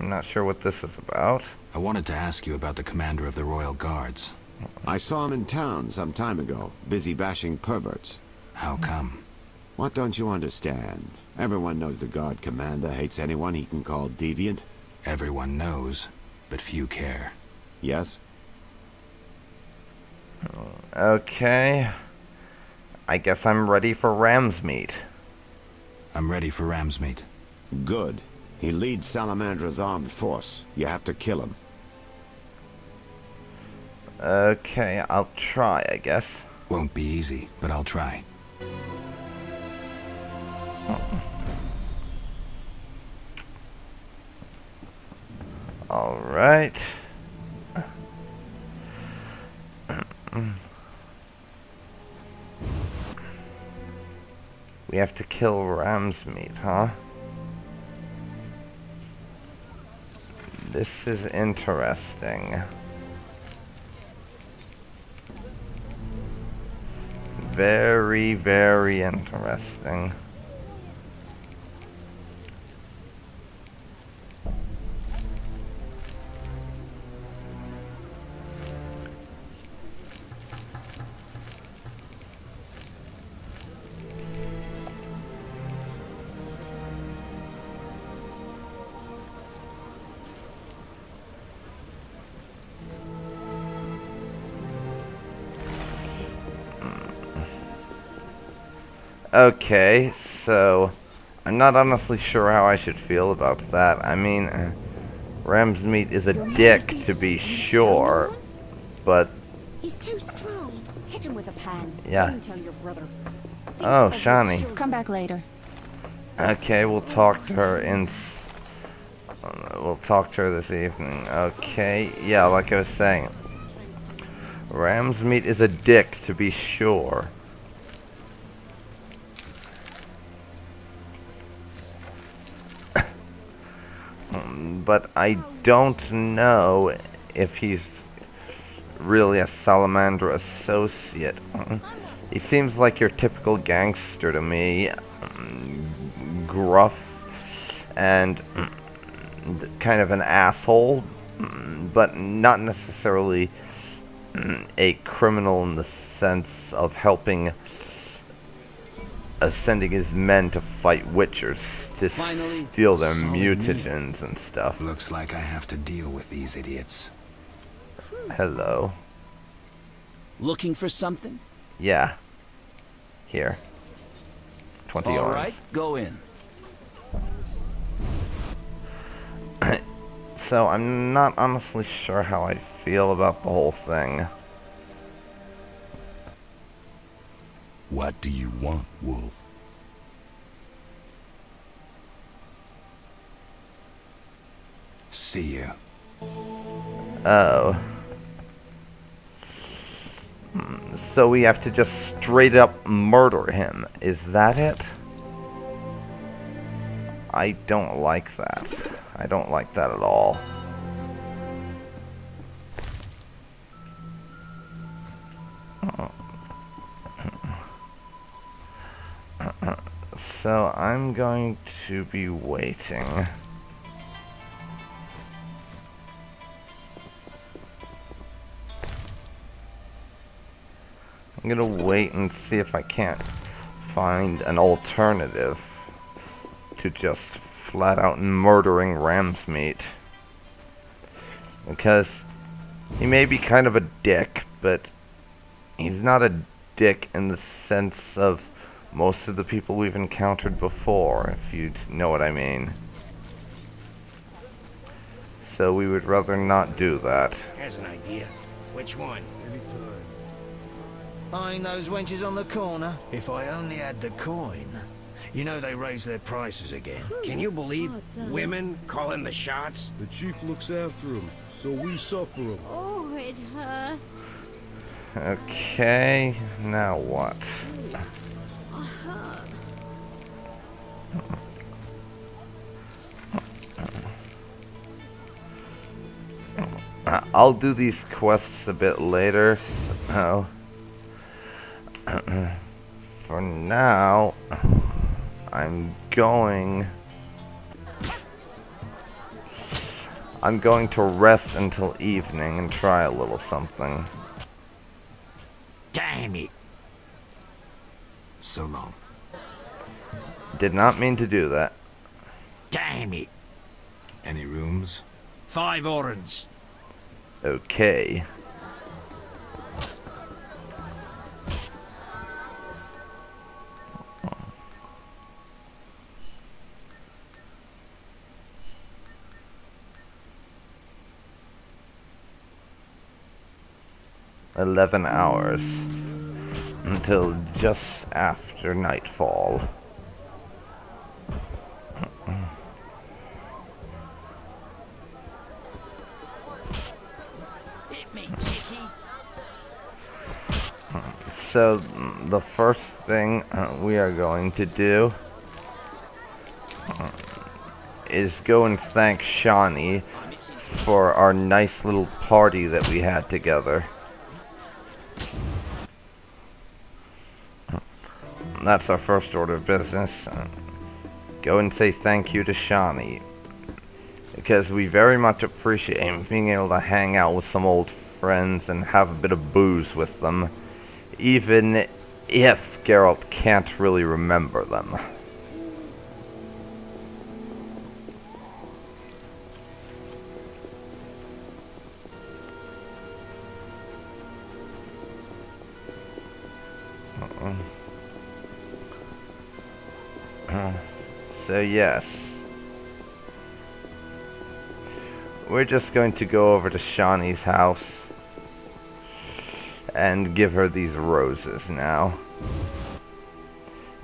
I'm not sure what this is about. I wanted to ask you about the commander of the Royal Guards. I saw him in town some time ago, busy bashing perverts. How come? What don't you understand? Everyone knows the Guard commander hates anyone he can call deviant. Everyone knows, but few care. Yes? Okay. I guess I'm ready for ram's meat. I'm ready for ram's meat. Good. He leads Salamandra's armed force. You have to kill him. Okay, I'll try, I guess. Won't be easy, but I'll try. Alright. We have to kill ram's meat, huh? This is interesting. Very, very interesting. Okay, so I'm not honestly sure how I should feel about that. I mean, ram's meat is a dick to be sure, but he's too strong. Hit him with a pan. Yeah. Then tell your brother. Oh, Shani. Come back later. Okay, we'll talk to her we'll talk to her this evening. Okay, yeah, like I was saying, ram's meat is a dick to be sure. But I don't know if he's really a Salamander associate. He seems like your typical gangster to me. Gruff and kind of an asshole, but not necessarily a criminal in the sense of helping sending his men to fight witchers to steal their mutagens and stuff. Looks like I have to deal with these idiots. Hello. Looking for something? Yeah. Here. 20 yards. All right, go in. So I'm not honestly sure how I feel about the whole thing. What do you want, Wolf? See you. Oh. So we have to just straight up murder him. Is that it? I don't like that. I don't like that at all. So I'm going to be waiting. I'm gonna wait and see if I can't find an alternative to just flat out murdering ram's meat. Because he may be kind of a dick, but he's not a dick in the sense of most of the people we've encountered before, if you know what I mean. So we would rather not do that. Here's an idea. Which one? Buying those wenches on the corner? If I only had the coin. You know they raised their prices again. Can you believe women calling the shots? The chief looks after him, so we suffer him. Oh, it hurts. Okay, now what? I'll do these quests a bit later, so for now I'm going I'm going to rest until evening and try a little something. Damn it. So long. Did not mean to do that. Damn it. Any rooms? 5 orange. Okay. "11 hours until just after nightfall." Hit me, chickie. So the first thing we are going to do is go and thank Shawnee for our nice little party that we had together. That's our first order of business. Go and say thank you to Shawnee, because we very much appreciate being able to hang out with some old friends and have a bit of booze with them, even if Geralt can't really remember them. So yes, we're just going to go over to Shawnee's house and give her these roses now,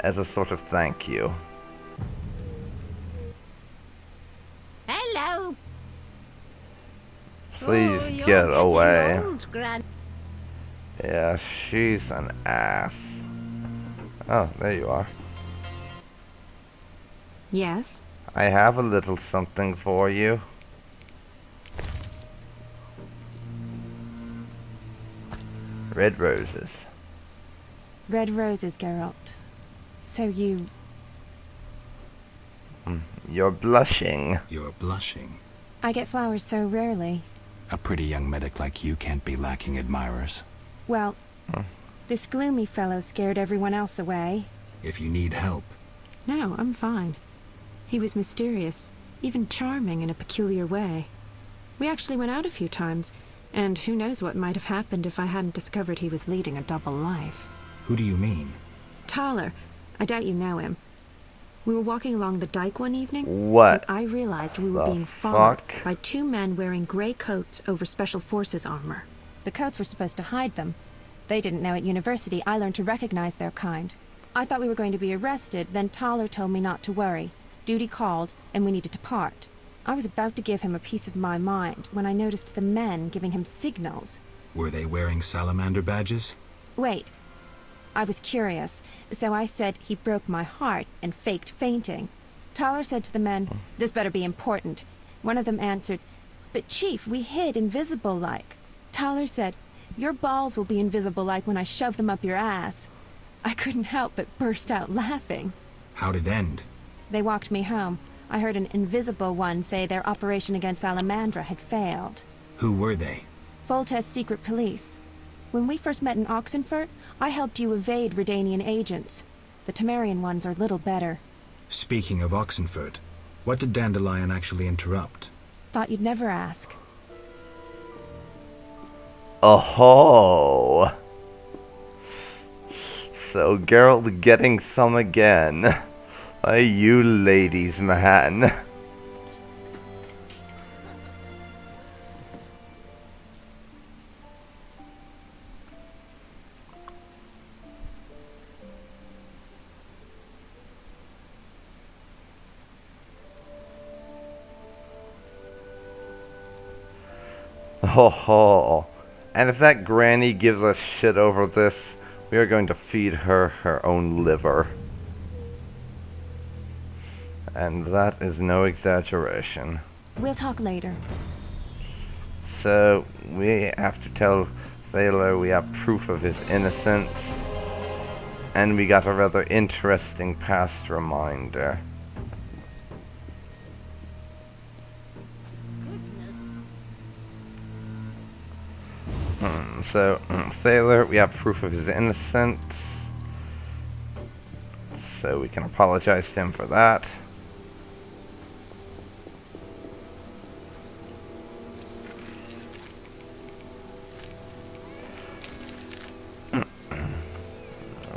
as a sort of thank you. Hello. Please Oh, you're get getting away. old, Gran. Yeah, she's an ass. Oh, there you are. Yes? I have a little something for you. Red roses. Red roses, Geralt. So you... You're blushing. You're blushing. I get flowers so rarely. A pretty young medic like you can't be lacking admirers. Well, this gloomy fellow scared everyone else away. If you need help, No, I'm fine. He was mysterious, even charming in a peculiar way. We actually went out a few times, and who knows what might have happened if I hadn't discovered he was leading a double life. who do you mean? Tyler, I doubt you know him. We were walking along the dike one evening, What and I realized we were the being followed fuck? by 2 men wearing gray coats over Special Forces armor. The coats were supposed to hide them. They didn't know at university I learned to recognize their kind. I thought we were going to be arrested, then Tyler told me not to worry. Duty called, and we needed to part. I was about to give him a piece of my mind when I noticed the men giving him signals. Were they wearing salamander badges? Wait. I was curious, so I said he broke my heart and faked fainting. Tyler said to the men, "This better be important." One of them answered, "But Chief, we hid invisible-like." Tyler said, "Your balls will be invisible-like when I shove them up your ass." I couldn't help but burst out laughing. How'd it end? They walked me home. I heard an invisible one say their operation against Salamander had failed. Who were they? Foltest's secret police. When we first met in Oxenfurt, I helped you evade Redanian agents. The Temerian ones are little better. Speaking of Oxenfurt, what did Dandelion actually interrupt? Thought you'd never ask. Oh-ho! So Geralt getting some again. You ladies, man. Ho ho. And if that granny gives a shit over this, we are going to feed her her own liver. And that is no exaggeration. We'll talk later. So, we have to tell Thaler we have proof of his innocence. And we got a rather interesting past reminder. Goodness So, Sailor, we have proof of his innocence. So we can apologize to him for that.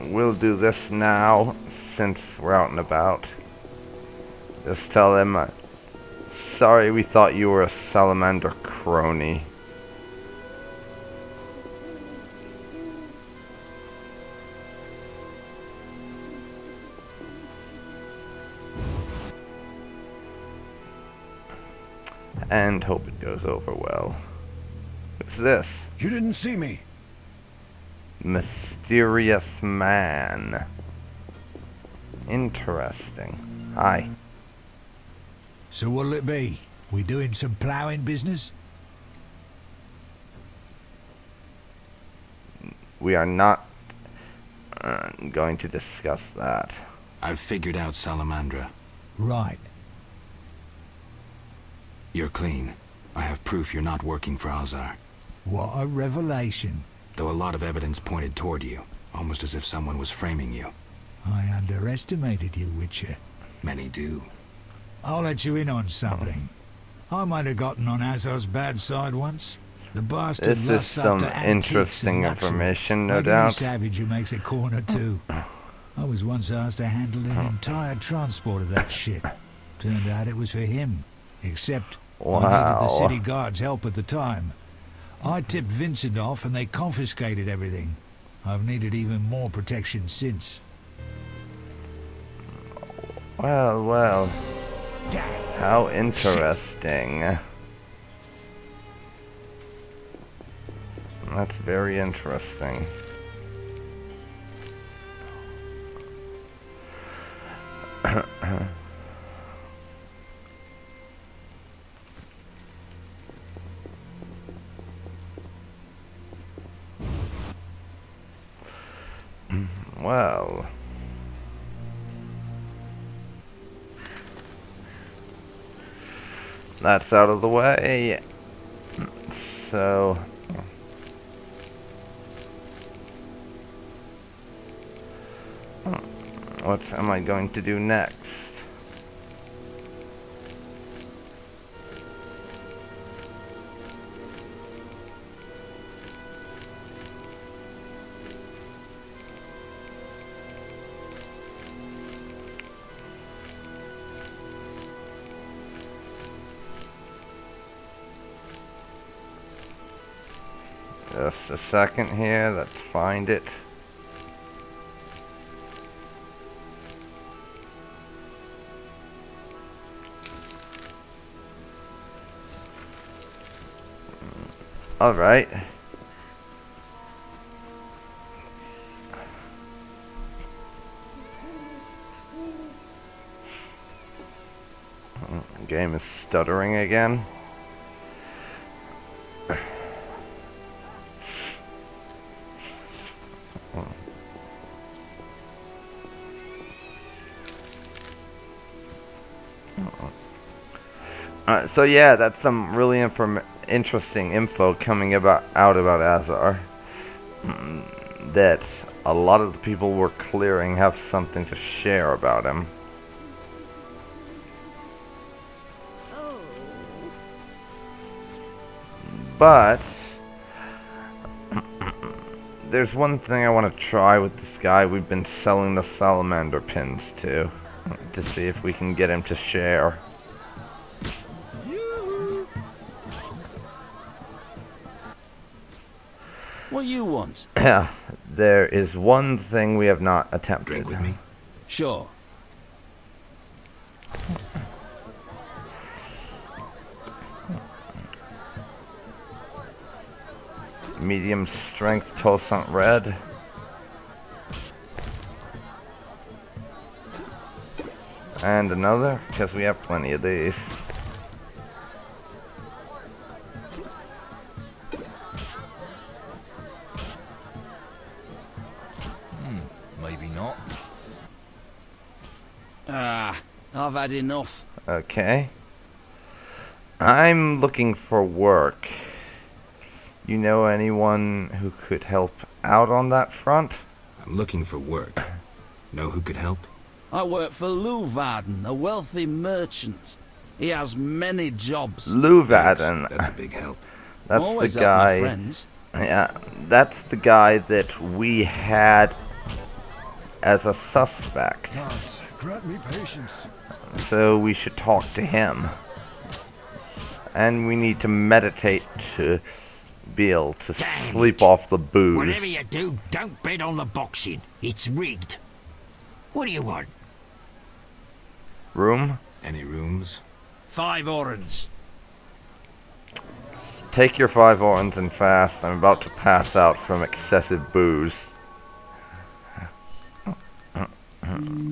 We'll do this now, since we're out and about. Just tell him, sorry we thought you were a Salamander crony. And hope it goes over well. Who's this? You didn't see me. Mysterious man. Interesting. Hi. So what'll it be? We doing some ploughing business? We are not going to discuss that. I've figured out Salamandra. Right. You're clean. I have proof you're not working for Azar. What a revelation. Though a lot of evidence pointed toward you, almost as if someone was framing you. I underestimated you, Witcher. Many do. I'll let you in on something. I might have gotten on Azar's bad side once. The bastard This is lusts some after interesting antiques and information, no luxury, like any doubt. savage who makes a corner too. I was once asked to handle an entire transport of that shit. Turned out it was for him. Except I needed the Wow. city guard's help at the time. I tipped Vincent off and they confiscated everything. I've needed even more protection since. Well, well. How interesting. That's very interesting. Well. That's out of the way. So. What am I going to do next? Just a second here, let's find it. Alright. Game is stuttering again. So yeah, that's some really interesting info coming out about Azar. That a lot of the people we're clearing have something to share about him. But there's one thing I want to try with this guy we've been selling the Salamander pins to see if we can get him to share. What you want? There is one thing we have not attempted. Drink with me? Sure. Medium strength Toussaint Red. And another, because we have plenty of these. Maybe not. I've had enough. Okay. I'm looking for work. You know anyone who could help out on that front? I'm looking for work. Know who could help? I work for Leuwarden, a wealthy merchant. He has many jobs. Leuwarden. That's a big help. That's Always the help my guy. friends. Yeah, that's the guy that we had as a suspect. Gods, grant me patience. So we should talk to him. And we need to meditate to be able to sleep off the booze. Whatever you do, don't bet on the boxing. It's rigged. What do you want? Room? Any rooms? 5 orange. Take your 5 orange and fast. I'm about to pass out from excessive booze.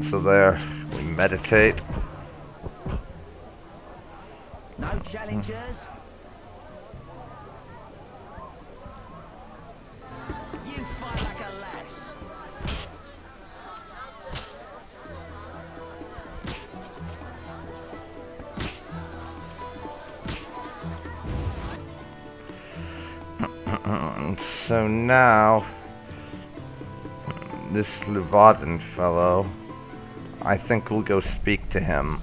So there, we meditate. No challengers? You fight like a lass. So now, this Leuwarden fellow, I think we'll go speak to him.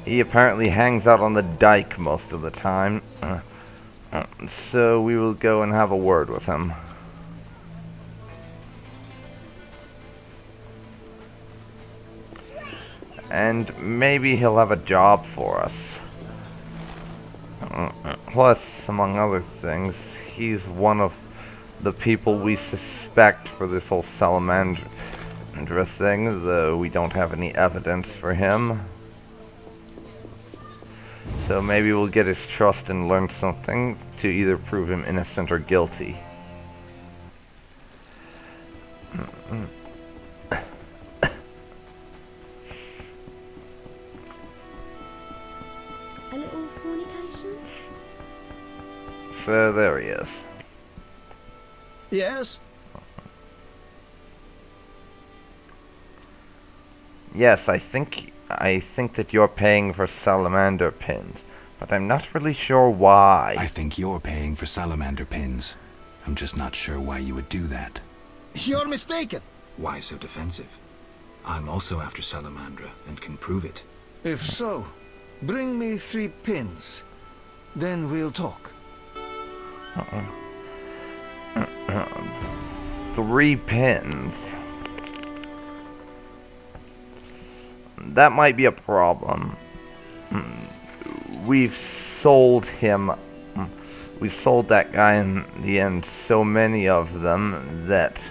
He apparently hangs out on the dike most of the time. So we will go and have a word with him. And maybe he'll have a job for us. Plus, among other things, he's one of the people we suspect for this whole Salamander thing, though we don't have any evidence for him. So maybe we'll get his trust and learn something to either prove him innocent or guilty. A little fornication? So there he is. Yes? Yes, I think that you're paying for salamander pins, but I'm not really sure why. I think you're paying for salamander pins. I'm just not sure why you would do that. You're mistaken. Why so defensive? I'm also after Salamandra and can prove it. If so, bring me 3 pins. Then we'll talk. 3 pins. That might be a problem. We've sold him. We sold that guy in the end so many of them that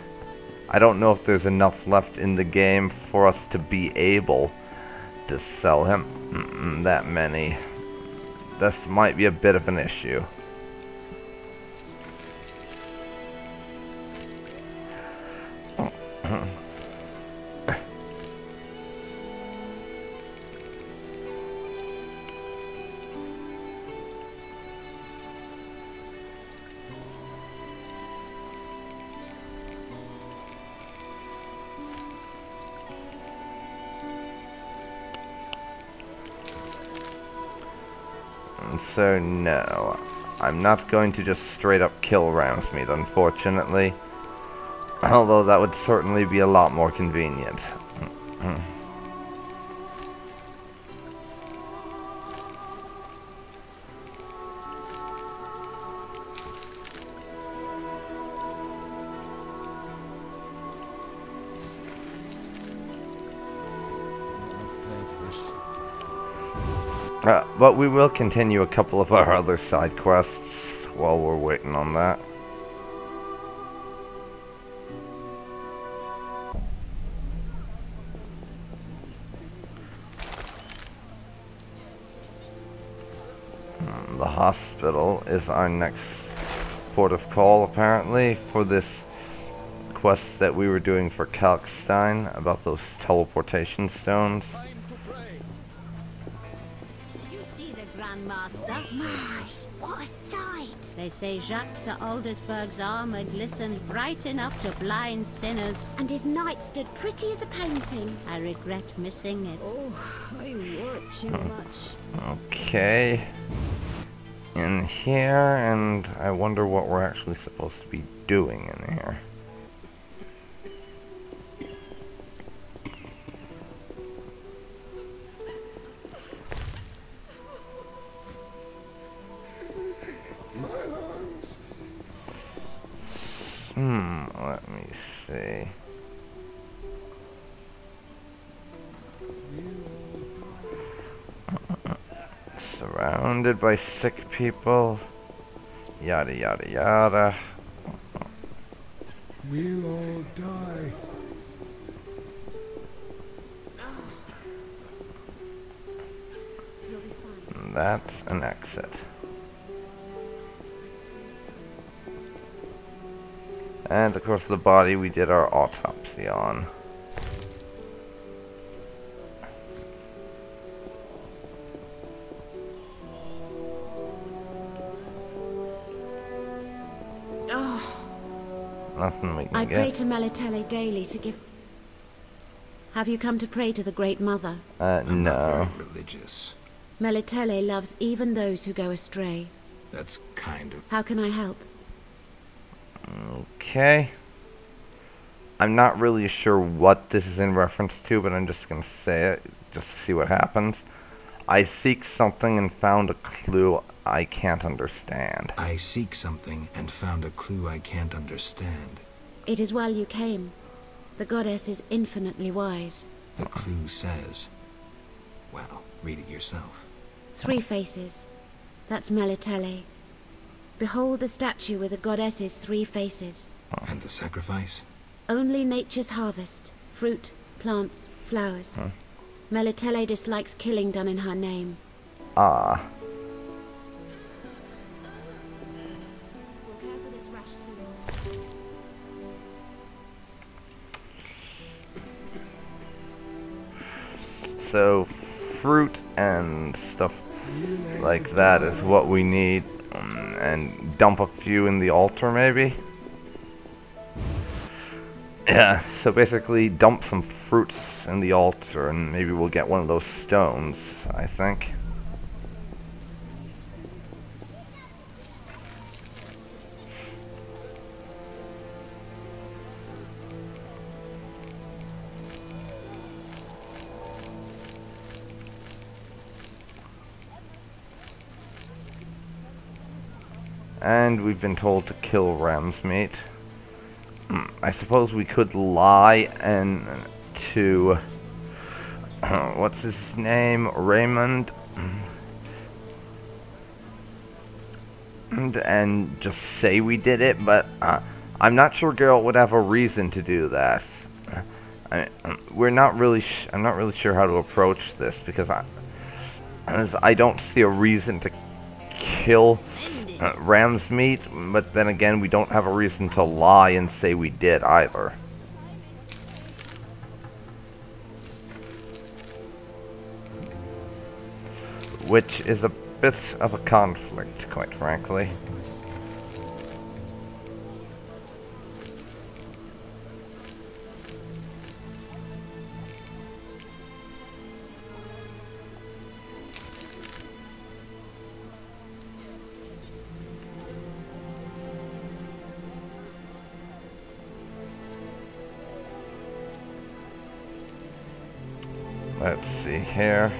I don't know if there's enough left in the game for us to be able to sell him that many. This might be a bit of an issue. So no, I'm not going to just straight up kill Ramsmeat, unfortunately. Although that would certainly be a lot more convenient. But we will continue a couple of our other side quests while we're waiting on that. The hospital is our next port of call, apparently, for this quest that we were doing for Kalkstein about those teleportation stones. You see the Grandmaster? My, what a sight! They say Jacques de Aldersberg's armor glistened bright enough to blind sinners. And his knight stood pretty as a painting. I regret missing it. Oh, I work too much. Okay. In here, and I wonder what we're actually supposed to be doing in here. Let me see. Surrounded by sick people. Yada yada yada. We'll all die. That's an exit. And of course the body we did our autopsy on. Nothing we can I get. pray to Melitele daily to give... Have you come to pray to the Great Mother? I'm not No. very religious. Melitele loves even those who go astray. That's kind of... How can I help? Okay. I'm not really sure what this is in reference to, but I'm just gonna say it, just to see what happens. I seek something and found a clue I can't understand. I seek something and found a clue I can't understand. It is well you came. The goddess is infinitely wise. The clue says... Well, read it yourself. 3 faces. That's Melitele. Behold the statue with the goddess's 3 faces. And the sacrifice? Only nature's harvest. Fruit, plants, flowers. Melitele dislikes killing done in her name. Ah. So, fruit and stuff like that is what we need. And dump a few in the altar, maybe? Yeah, so basically dump some fruits in the altar and maybe we'll get one of those stones, I think. And we've been told to kill ram's meat. I suppose we could lie and to what's his name, Raymond, and just say we did it, but I'm not sure Geralt would have a reason to do that. I'm not really sure how to approach this because I don't see a reason to kill ram's meat, but then again, we don't have a reason to lie and say we did either. Which is a bit of a conflict, quite frankly. Let's see here.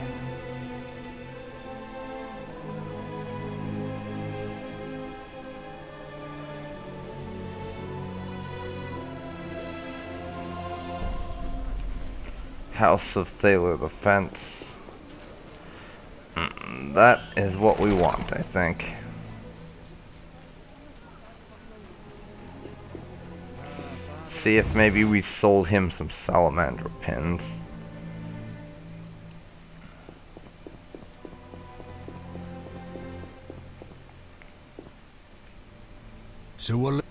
House of Thaler the Fence. That is what we want, I think. See if maybe we sold him some salamander pins. So we'll...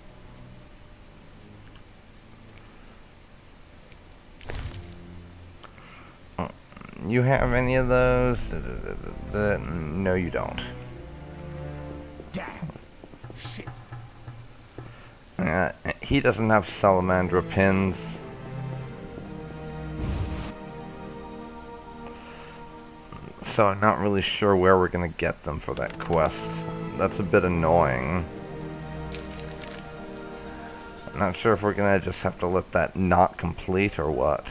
You have any of those? No, you don't. Damn. shit. He doesn't have salamander pins. So I'm not really sure where we're gonna get them for that quest. That's a bit annoying. I'm not sure if we're gonna just have to let that not complete or what.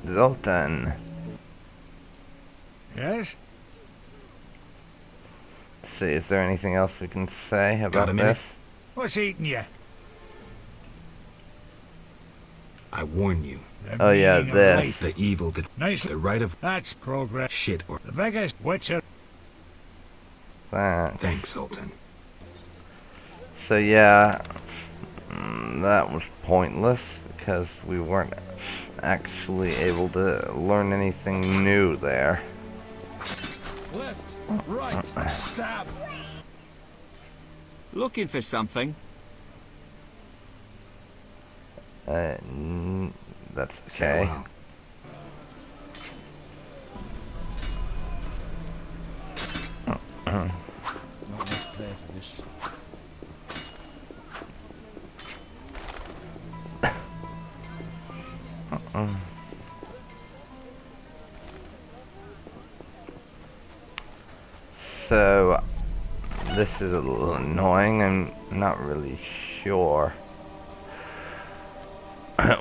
Zoltan. Yes? Let's see, is there anything else we can say about this? What's eating you? I warn you. Oh yeah, this. The evil that the right of that's progress. Shit or The biggest witcher. Thanks, Sultan. So yeah, that was pointless because we weren't actually able to learn anything new there. Left, right, stab. Looking for something? That's okay. Not much play for this. So, this is a little annoying. I'm not really sure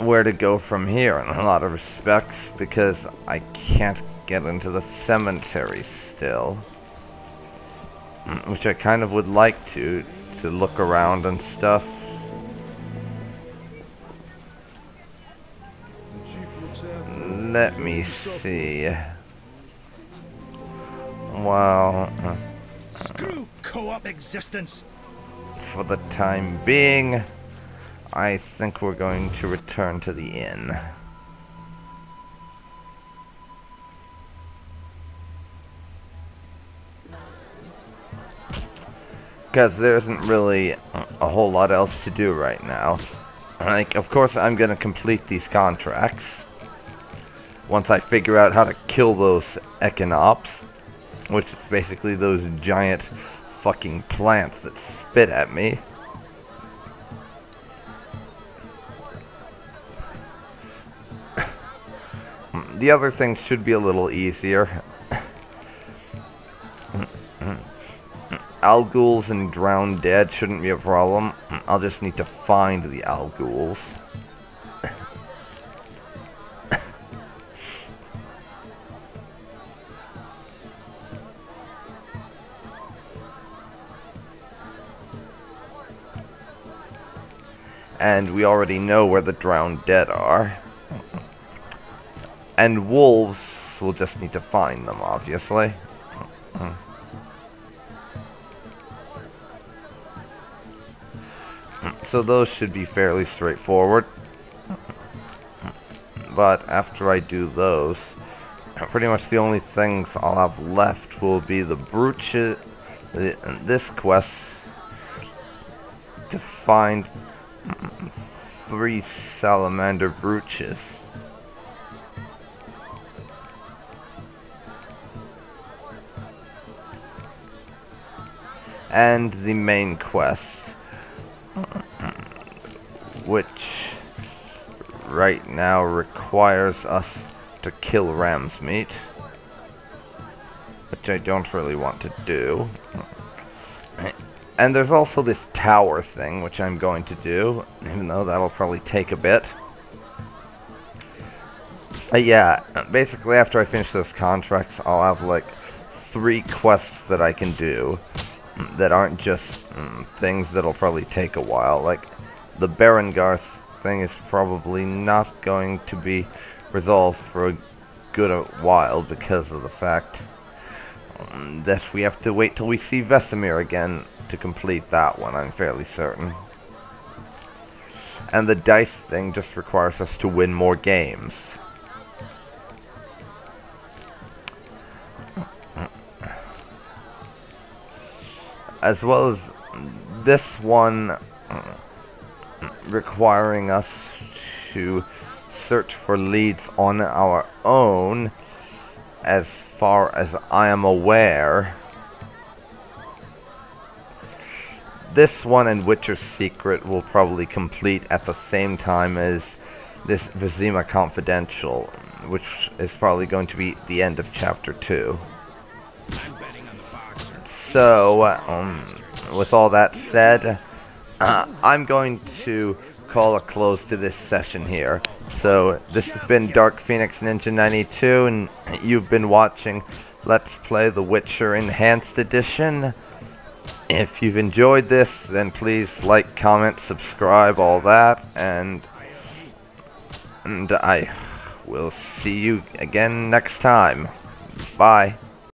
where to go from here in a lot of respects because I can't get into the cemetery still. Which I kind of would like to look around and stuff. Let me see. Well, screw co-op existence. For the time being, I think we're going to return to the inn. Because there isn't really a whole lot else to do right now. Like, of course I'm gonna complete these contracts once I figure out how to kill those echinops, which is basically those giant fucking plants that spit at me. The other things should be a little easier. Alguls and drowned dead shouldn't be a problem. I'll just need to find the Alguls. And we already know where the drowned dead are. And wolves, we'll just need to find them, obviously. So those should be fairly straightforward. But after I do those, pretty much the only things I'll have left will be the brooches, this quest, to find 3 salamander brooches. And the main quest, which right now requires us to kill ram's meat, which I don't really want to do. And there's also this tower thing, which I'm going to do, even though that'll probably take a bit. Yeah, basically after I finish those contracts, I'll have like 3 quests that I can do that aren't just things that'll probably take a while. Like, the Berengarth thing is probably not going to be resolved for a good while because of the fact that we have to wait till we see Vesemir again to complete that one, I'm fairly certain. And the dice thing just requires us to win more games. As well as this one requiring us to search for leads on our own, as far as I am aware. This one and Witcher's Secret will probably complete at the same time as this Vizima Confidential, which is probably going to be the end of Chapter 2. So, with all that said, I'm going to call a close to this session here. So, this has been Dark Phoenix Ninja 92, and you've been watching Let's Play The Witcher Enhanced Edition. If you've enjoyed this, then please like, comment, subscribe, all that, and I will see you again next time. Bye.